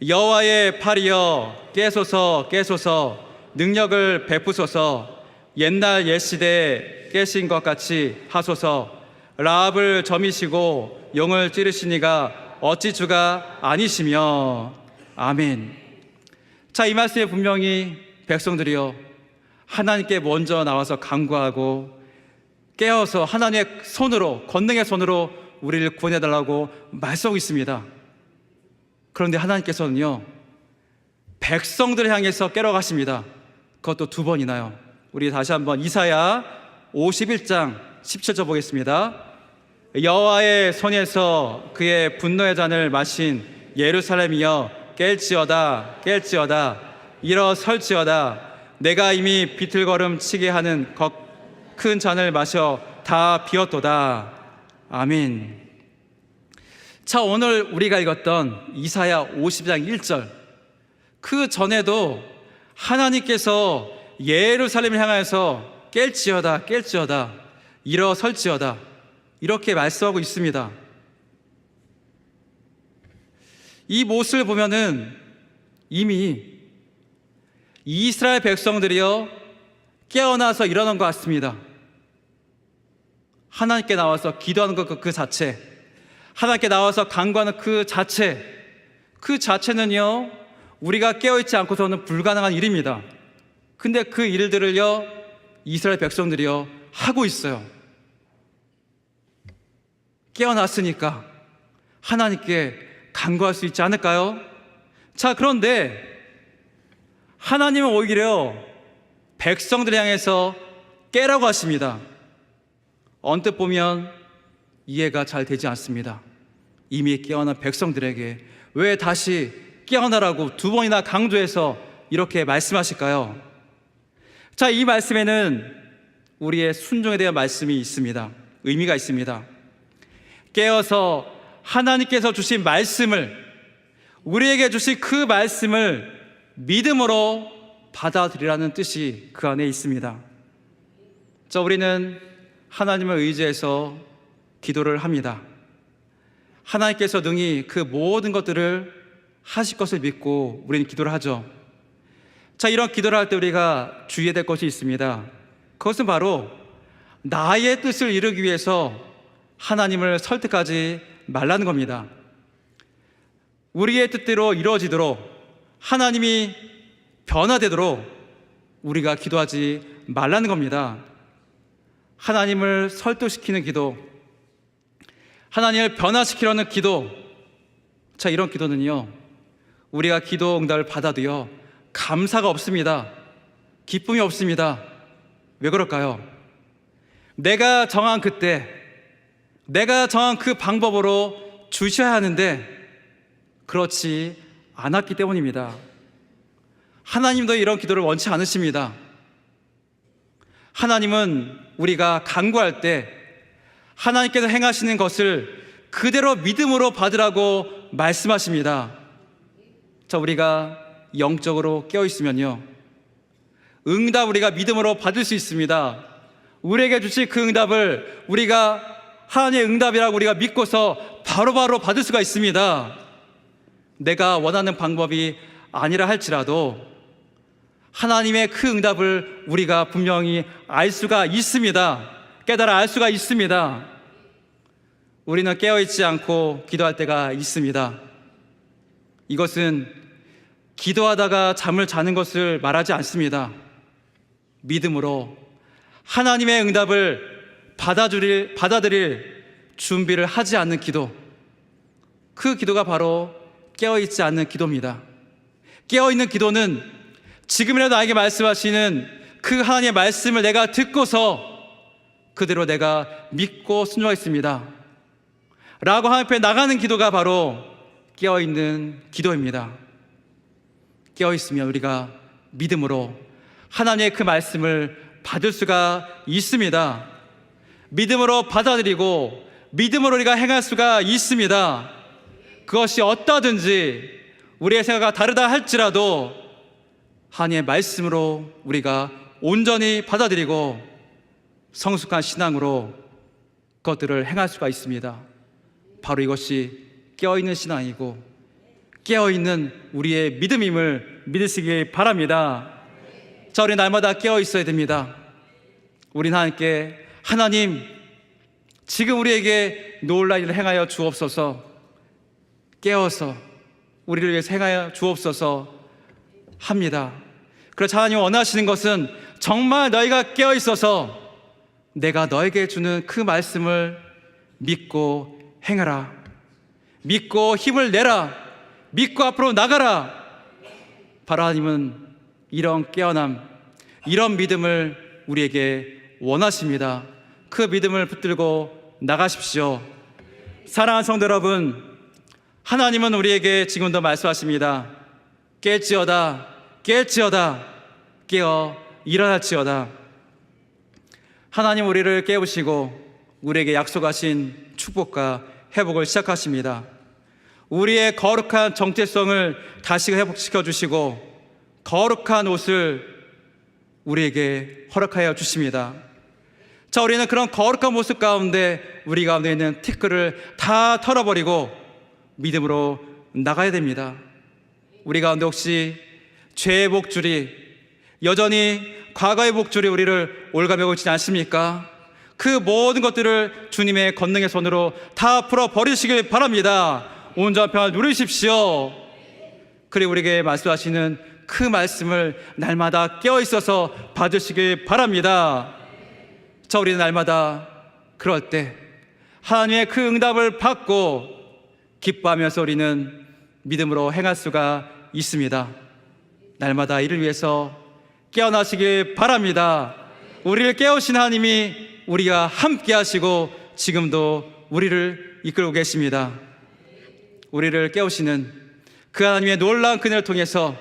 여호와의 팔이여 깨소서 능력을 베푸소서 옛날 옛시대에 깨신 것 같이 하소서 라합을 점이시고 용을 찌르시니가 어찌 주가 아니시며. 아멘. 자, 이 말씀에 분명히 백성들이요 하나님께 먼저 나와서 간구하고 깨어서 하나님의 손으로, 권능의 손으로 우리를 구원해달라고 말씀하고 있습니다. 그런데 하나님께서는요 백성들을 향해서 깨러 가십니다. 그것도 두 번이나요. 우리 다시 한번 이사야 51장 17절 보겠습니다. 여호와의 손에서 그의 분노의 잔을 마신 예루살렘이여 깰지어다 일어설지어다 내가 이미 비틀거름 치게 하는 큰 잔을 마셔 다 비었도다. 아멘. 자, 오늘 우리가 읽었던 이사야 50장 1절 그 전에도 하나님께서 예루살렘을 향하여서 깰지어다 일어설지어다 이렇게 말씀하고 있습니다. 이 모습을 보면은 이미 이스라엘 백성들이요 깨어나서 일어난 것 같습니다. 하나님께 나와서 기도하는 것 그 자체, 하나님께 나와서 간구하는 그 자체는요 우리가 깨어있지 않고서는 불가능한 일입니다. 근데 그 일들을요 이스라엘 백성들이요 하고 있어요. 깨어났으니까 하나님께 간구할 수 있지 않을까요? 자, 그런데 하나님은 오히려 백성들 향해서 깨라고 하십니다. 언뜻 보면 이해가 잘 되지 않습니다. 이미 깨어난 백성들에게 왜 다시 깨어나라고 두 번이나 강조해서 이렇게 말씀하실까요? 자, 이 말씀에는 우리의 순종에 대한 말씀이 있습니다. 의미가 있습니다. 깨어서 하나님께서 주신 말씀을, 우리에게 주신 그 말씀을 믿음으로 받아들이라는 뜻이 그 안에 있습니다. 자, 우리는 하나님을 의지해서 기도를 합니다. 하나님께서 능히 그 모든 것들을 하실 것을 믿고 우리는 기도를 하죠. 자, 이런 기도를 할 때 우리가 주의해야 될 것이 있습니다. 그것은 바로 나의 뜻을 이루기 위해서 하나님을 설득하지 말라는 겁니다. 우리의 뜻대로 이루어지도록, 하나님이 변화되도록 우리가 기도하지 말라는 겁니다. 하나님을 설득시키는 기도, 하나님을 변화시키려는 기도, 자, 이런 기도는요 우리가 기도 응답을 받아도요 감사가 없습니다. 기쁨이 없습니다. 왜 그럴까요? 내가 정한 그때, 내가 정한 그 방법으로 주셔야 하는데 그렇지 않았기 때문입니다. 하나님도 이런 기도를 원치 않으십니다. 하나님은 우리가 간구할 때 하나님께서 행하시는 것을 그대로 믿음으로 받으라고 말씀하십니다. 자, 우리가 영적으로 깨어있으면요 응답 우리가 믿음으로 받을 수 있습니다. 우리에게 주실 그 응답을 우리가 하나님의 응답이라고 우리가 믿고서 바로바로 받을 수가 있습니다. 내가 원하는 방법이 아니라 할지라도 하나님의 그 응답을 우리가 분명히 알 수가 있습니다. 깨달아 알 수가 있습니다. 우리는 깨어있지 않고 기도할 때가 있습니다. 이것은 기도하다가 잠을 자는 것을 말하지 않습니다. 믿음으로 하나님의 응답을 받아들일 준비를 하지 않는 기도, 그 기도가 바로 깨어있지 않는 기도입니다. 깨어있는 기도는 지금이라도 나에게 말씀하시는 그 하나님의 말씀을 내가 듣고서 그대로 내가 믿고 순종하겠습니다. 라고 하나님 앞에 나가는 기도가 바로 깨어있는 기도입니다. 깨어있으면 우리가 믿음으로 하나님의 그 말씀을 받을 수가 있습니다. 믿음으로 받아들이고 믿음으로 우리가 행할 수가 있습니다. 그것이 어떠든지 우리의 생각과 다르다 할지라도 하나님의 말씀으로 우리가 온전히 받아들이고 성숙한 신앙으로 그것들을 행할 수가 있습니다. 바로 이것이 깨어있는 신앙이고 깨어있는 우리의 믿음임을 믿으시기 바랍니다. 자, 우리 날마다 깨어있어야 됩니다. 우리는 하나님께 하나님, 지금 우리에게 놀라운 일을 행하여 주옵소서, 깨어서 우리를 위해서 행하여 주옵소서 합니다. 그래서 하나님 원하시는 것은 정말 너희가 깨어있어서 내가 너에게 주는 그 말씀을 믿고 행하라, 믿고 힘을 내라, 믿고 앞으로 나가라. 바로 하나님은 이런 깨어남, 이런 믿음을 우리에게 원하십니다. 그 믿음을 붙들고 나가십시오. 사랑하는 성도 여러분, 하나님은 우리에게 지금도 말씀하십니다. 깰지어다, 깰지어다, 깨어 일어날지어다. 하나님 우리를 깨우시고 우리에게 약속하신 축복과 회복을 시작하십니다. 우리의 거룩한 정체성을 다시 회복시켜 주시고 거룩한 옷을 우리에게 허락하여 주십니다. 자, 우리는 그런 거룩한 모습 가운데 우리 가운데 있는 티끌을 다 털어버리고 믿음으로 나가야 됩니다. 우리 가운데 혹시 죄의 복줄이 여전히 과거의 복줄이 우리를 올가매고 있지 않습니까? 그 모든 것들을 주님의 권능의 손으로 다 풀어버리시길 바랍니다. 온전한 평안을 누리십시오. 그리고 우리에게 말씀하시는 그 말씀을 날마다 깨어있어서 받으시길 바랍니다. 자, 우리는 날마다 그럴 때 하나님의 그 응답을 받고 기뻐하면서 우리는 믿음으로 행할 수가 있습니다. 날마다 이를 위해서 깨어나시길 바랍니다. 우리를 깨우신 하나님이 우리가 함께 하시고 지금도 우리를 이끌고 계십니다. 우리를 깨우시는 그 하나님의 놀라운 그 은혜를 통해서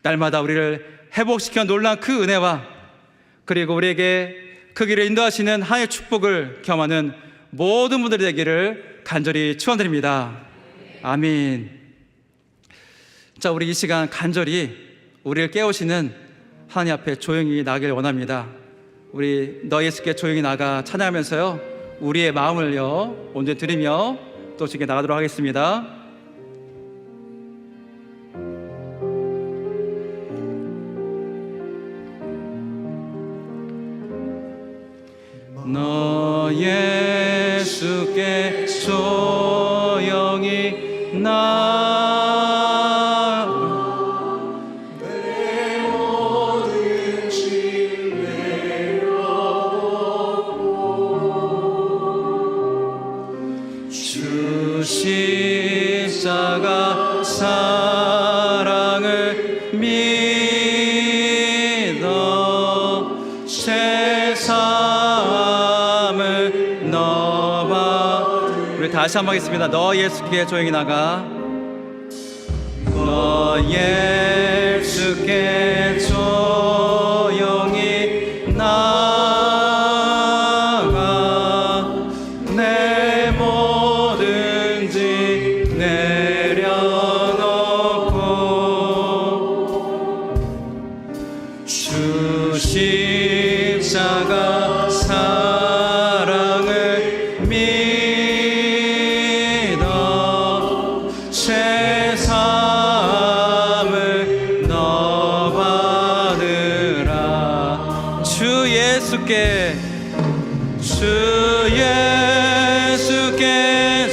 날마다 우리를 회복시켜 놀라운 그 은혜와 그리고 우리에게 그 길을 인도하시는 하나님의 축복을 경험하는 모든 분들이 되기를 간절히 축원드립니다. 아멘. 자, 우리 이 시간 간절히 우리를 깨우시는 하나님 앞에 조용히 나가길 원합니다. 우리 너 예수께 조용히 나가 찬양하면서요 우리의 마음을요 온전히 드리며 또 주께 나가도록 하겠습니다. 너 예수께 조용히 나가 내 모든 짐 내려놓고 주 십자가 사랑을 믿어 죄사함을 너와 우리 다시 한번 하겠습니다. 너 예수께 조용히 나가 너 예수께 조용히 나가 내 모든 짐 내려놓고 주 십자가 사랑을 믿어 죄사함을 너 받으라. 주 예수께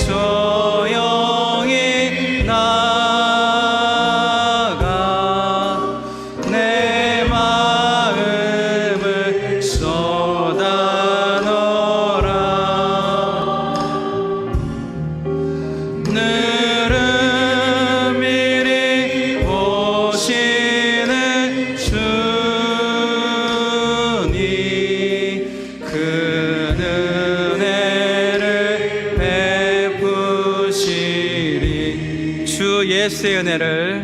조용히 나가 내 마음을 쏟아놓으라. 느르미리 오시는 주님 그 은혜를 주 예수의 은혜를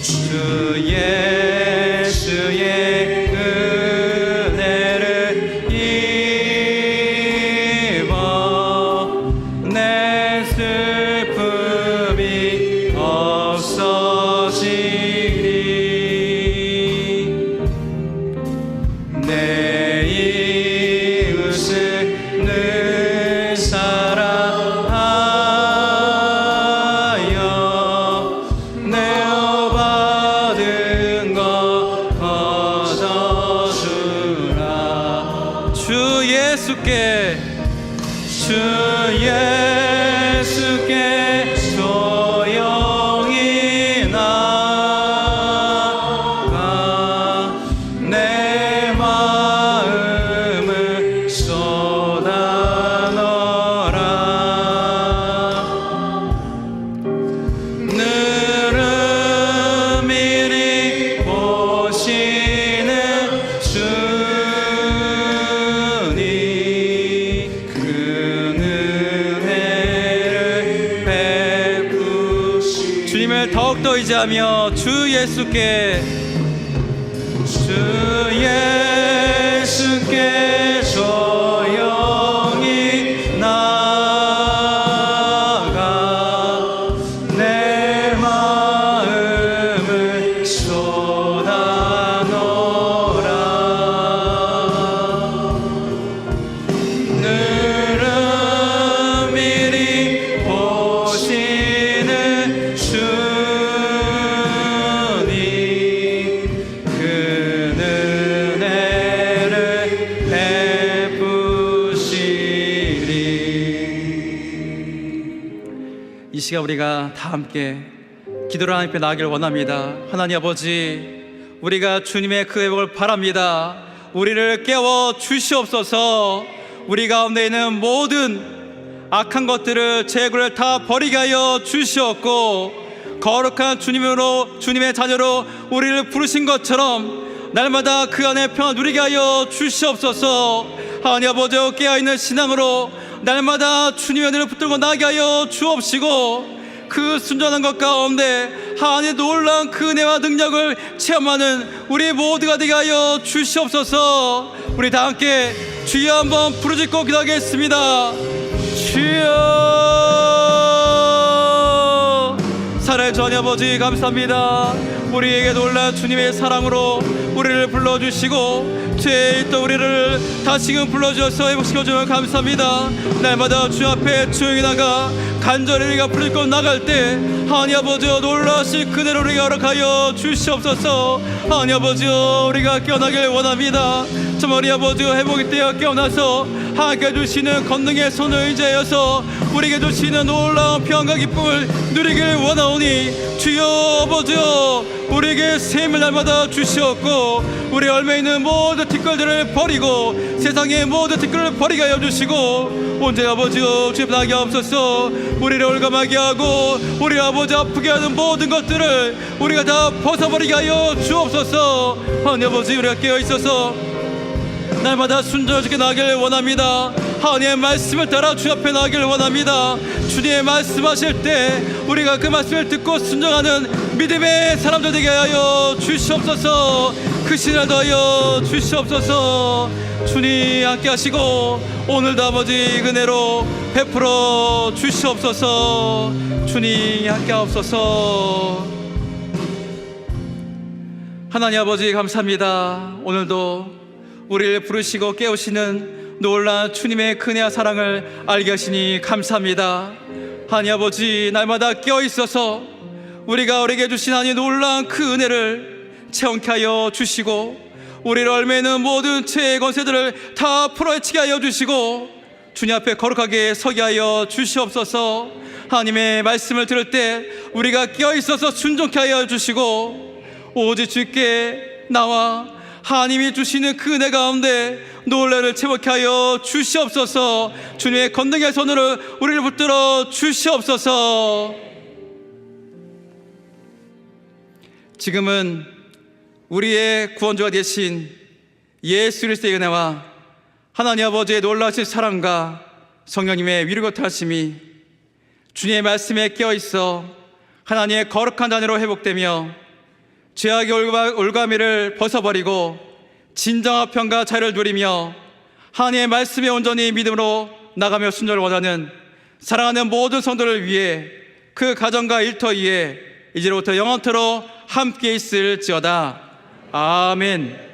주 예수의 은혜를 입어 내 슬픔이 없어지리 내 이웃을 늘 사랑하여 내어 받은 것 거둬주라 주 예수께 조용히 나가 내 마음을 쏟아 넣어라 느르미리 보시는 주님 그 은혜를 베푸시 주님을 더욱더 의지하며 주 예수께 조용히 나가 내 마음을 쏟아 넣어라 느르미리 보시는 주님 그 은혜를 베푸시리 이 시간 우리가 다 함께 기도를 하나님 앞에 나가기를 원합니다. 하나님 아버지 우리가 주님의 그 회복을 바랍니다. 우리를 깨워 주시옵소서 우리 가운데 있는 모든 악한 것들을 재고를 다 버리게 하여 주시옵고 거룩한 주님으로 주님의 자녀로 우리를 부르신 것처럼 날마다 그 안에 평안 누리게 하여 주시옵소서 하나님 아버지 깨어있는 신앙으로 날마다 주님의 은혜를 붙들고 나게 하여 주옵시고 그 순전한 것 가운데 하나님의 놀라운 그 은혜와 능력을 체험하는 우리 모두가 되게 하여 주시옵소서 우리 다 함께 주여 한번 부르짖고 기도하겠습니다. 주여 살아의 주 하나님 아버지 감사합니다. 우리에게 놀라운 주님의 사랑으로 우리를 불러주시고 죄에 있던 우리를 다시금 불러주셔서 회복시켜주면 감사합니다. 날마다 주 앞에 조용히 나가 간절히 우리가 부르짖고 나갈 때 하나님 아버지 놀라신 그대로 우리가 허락하여 주시옵소서. 하나님 아버지 우리가 깨어나길 원합니다. 정말 우리 아버지 회복이 되어 깨어나서 하나님께 주시는 권능의 손을 의지하여서 우리에게 주시는 놀라운 평안과 기쁨을 누리길 원하오니 주여 아버지 우리에게 샘을 날마다 주시옵고 우리 얼마에 있는 모든 티끌들을 버리고 세상의 모든 티끌을 버리게 하여 주시고 언제 아버지 주님 나게 하옵소서. 우리를 올감하게 하고 우리 아버지 아프게 하는 모든 것들을 우리가 다 벗어버리게 하여 주옵소서. 하나님 아버지 우리가 깨어있어서 날마다 순종하게 나가길 원합니다. 하나님의 말씀을 따라 주 앞에 나가길 원합니다. 주님의 말씀하실 때 우리가 그 말씀을 듣고 순종하는 믿음의 사람들 되게 하여 주시옵소서. 그 신을 더하여 주시옵소서. 주님 함께 하시고 오늘도 아버지 은혜로 베풀어 주시옵소서. 주님 함께 하옵소서. 하나님 아버지 감사합니다. 오늘도 우리를 부르시고 깨우시는 놀라운 주님의 은혜와 사랑을 알게 하시니 감사합니다. 하나님 아버지 날마다 깨어있어서 우리가 우리에게 주신 하나님 놀라운 그 은혜를 체험케 하여 주시고 우리를 얽매이는 모든 죄의 권세들을 다 풀어헤치게 하여 주시고 주님 앞에 거룩하게 서게 하여 주시옵소서. 하나님의 말씀을 들을 때 우리가 깨어있어서 순종케 하여 주시고 오직 주께 나와 하나님이 주시는 그 은혜 가운데 놀라를 체험케 하여 주시옵소서. 주님의 권능의 손으로 우리를 붙들어 주시옵소서. 지금은 우리의 구원주가 되신 예수 그리스도의 은혜와 하나님 아버지의 놀라우신 사랑과 성령님의 위로가 하심이 주님의 말씀에 깨어 있어 하나님의 거룩한 자녀로 회복되며 죄악의 올가미를 벗어버리고 진정한 평가 자유를 누리며 하나님의 말씀에 온전히 믿음으로 나가며 순종을 원하는 사랑하는 모든 성도를 위해 그 가정과 일터 위에 이제로부터 영원토록 함께 있을지어다. 아멘.